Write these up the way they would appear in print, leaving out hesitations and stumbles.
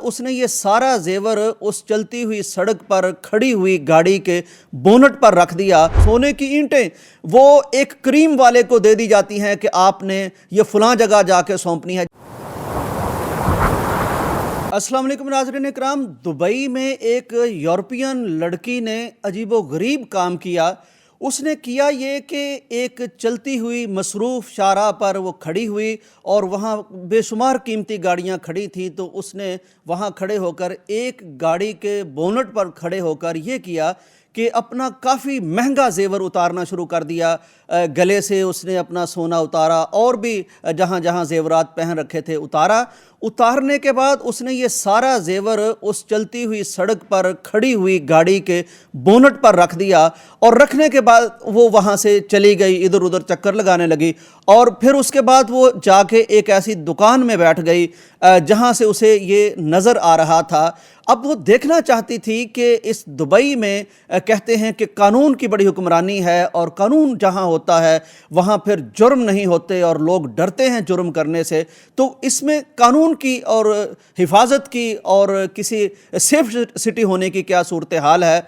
उसने ये सारा जेवर उस चलती हुई सड़क पर खड़ी हुई गाड़ी के बोनट पर रख दिया। सोने की ईंटें वो एक क्रीम वाले को दे दी जाती हैं कि आपने ये फलां जगह जाके सौंपनी है। अस्सलाम वालेकुम नाज़रीन इकराम, दुबई में एक यूरोपियन लड़की ने अजीबो गरीब काम किया। उसने किया ये कि एक चलती हुई मसरूफ़ शाहराह पर वो खड़ी हुई और वहाँ बेशुमार कीमती गाड़ियाँ खड़ी थी, तो उसने वहाँ खड़े होकर एक गाड़ी के बोनट पर खड़े होकर ये किया कि अपना काफ़ी महंगा जेवर उतारना शुरू कर दिया। गले से उसने अपना सोना उतारा और भी जहाँ जहाँ जेवरात पहन रखे थे उतारने के बाद उसने ये सारा जेवर उस चलती हुई सड़क पर खड़ी हुई गाड़ी के बोनट पर रख दिया और रखने के बाद वो वहाँ से चली गई, इधर उधर चक्कर लगाने लगी और फिर उसके बाद वो जाके एक ऐसी दुकान में बैठ गई जहाँ से उसे ये नज़र आ रहा था। अब वो देखना चाहती थी कि इस दुबई में कहते हैं कि कानून की बड़ी हुक्मरानी है और कानून जहाँ होता है वहाँ फिर जुर्म नहीं होते और लोग डरते हैं जुर्म करने से। तो इसमें कानून की और हिफाजत की और किसी सेफ सिटी होने की क्या सूरत हाल है,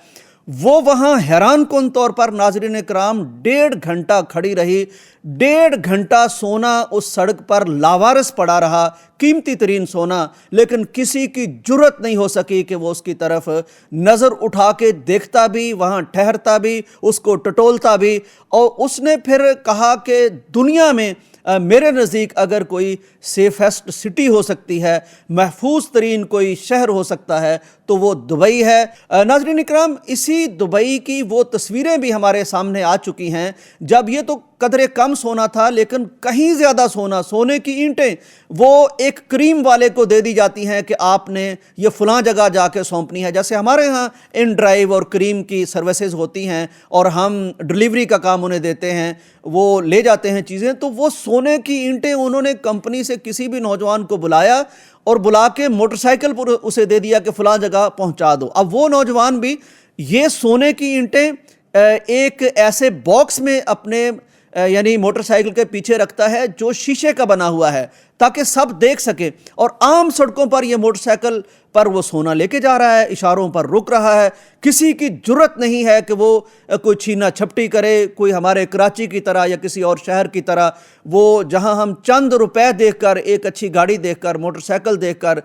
वो वहाँ हैरान कुन तौर पर नाज़रीन इकराम 1.5 घंटा खड़ी रही। 1.5 घंटा सोना उस सड़क पर लावारिस पड़ा रहा, कीमती तरीन सोना, लेकिन किसी की जुर्रत नहीं हो सकी कि वो उसकी तरफ नज़र उठा के देखता भी, वहाँ ठहरता भी, उसको टटोलता भी। और उसने फिर कहा कि दुनिया में मेरे नज़दीक अगर कोई सेफेस्ट सिटी हो सकती है, महफूज तरीन कोई शहर हो सकता है, तो वो दुबई है। नाज़रीन इकराम, इसी दुबई की वो तस्वीरें भी हमारे सामने आ चुकी हैं जब ये तो कदरे कम सोना था, लेकिन कहीं ज़्यादा सोना, सोने की ईंटें वो एक क्रीम वाले को दे दी जाती हैं कि आपने ये फ़लाँ जगह जाके सौंपनी है। जैसे हमारे यहाँ इन ड्राइव और क्रीम की सर्विसेज होती हैं और हम डिलीवरी का काम उन्हें देते हैं, वो ले जाते हैं चीज़ें, तो वो सोने की ईंटें उन्होंने कंपनी से किसी भी नौजवान को बुलाया और बुला के मोटरसाइकिल पर उसे दे दिया कि फ़लाँ जगह पहुँचा दो। अब वो नौजवान भी ये सोने की ईंटें एक ऐसे बॉक्स में अपने यानी मोटरसाइकिल के पीछे रखता है जो शीशे का बना हुआ है ताकि सब देख सके, और आम सड़कों पर ये मोटरसाइकिल पर वो सोना लेके जा रहा है, इशारों पर रुक रहा है। किसी की जुर्रत नहीं है कि वो कोई छीना झपटी करे, कोई हमारे कराची की तरह या किसी और शहर की तरह वो जहां हम चंद रुपए देखकर, एक अच्छी गाड़ी देखकर, मोटरसाइकिल देखकर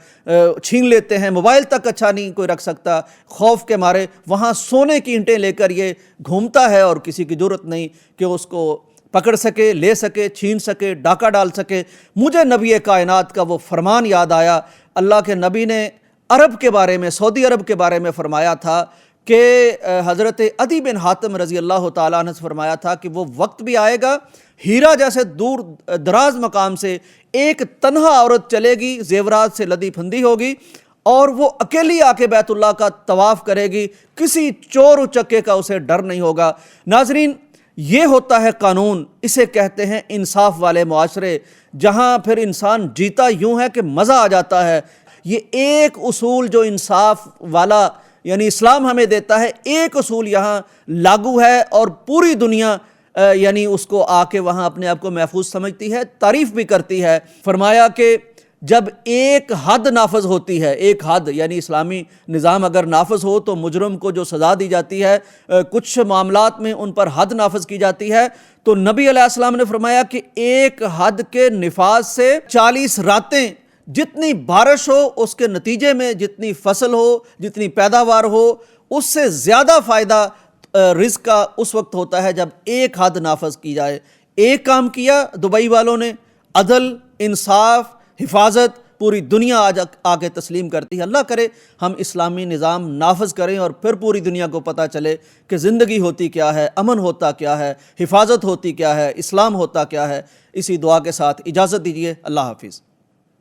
छीन लेते हैं, मोबाइल तक अच्छा नहीं कोई रख सकता खौफ के मारे, वहाँ सोने की ईंटें लेकर ये घूमता है और किसी की जुर्रत नहीं कि उसको पकड़ सके, ले सके, छीन सके, डाका डाल सके। मुझे नबी कायनात का वो फरमान याद आया। अल्लाह के नबी ने अरब के बारे में, सऊदी अरब के बारे में फरमाया था कि हज़रत अदी बिन हातिम रज़ी अल्लाह ताला अन्हु ने फरमाया था कि वो वक्त भी आएगा, हीरा जैसे दूर दराज मकाम से एक तन्हा औरत चलेगी, जेवरात से लदी फंदी होगी और वो अकेली आके बैतुल्लाह का तवाफ़ करेगी, किसी चोर उचक्के का उसे डर नहीं होगा। नाज़रीन, ये होता है कानून, इसे कहते हैं इंसाफ वाले मुआशरे, जहाँ फिर इंसान जीता यूँ है कि मज़ा आ जाता है। ये एक उसूल जो इंसाफ वाला यानी इस्लाम हमें देता है, एक उसूल यहाँ लागू है और पूरी दुनिया यानी उसको आके वहाँ अपने आप को महफूज समझती है, तारीफ़ भी करती है। फरमाया कि जब एक हद नाफज होती है, एक हद यानी इस्लामी निज़ाम अगर नाफज हो तो मुजरम को जो सज़ा दी जाती है, कुछ मामलात में उन पर हद नाफज की जाती है, तो नबी अलैहिस्सलाम ने फरमाया कि एक हद के निफाज से 40 रातें, जितनी बारिश हो उसके नतीजे में जितनी फसल हो, जितनी पैदावार हो, उससे ज़्यादा फ़ायदा रिज़्क़ का उस वक्त होता है जब एक हद नाफज की जाए। एक काम किया दुबई वालों ने, अदल, इंसाफ, हिफाजत पूरी दुनिया आज आके तस्लीम करती है। अल्लाह करे हम इस्लामी निज़ाम नाफज करें और फिर पूरी दुनिया को पता चले कि ज़िंदगी होती क्या है, अमन होता क्या है, हिफाजत होती क्या है, इस्लाम होता क्या है। इसी दुआ के साथ इजाज़त दीजिए। अल्लाह हाफिज़।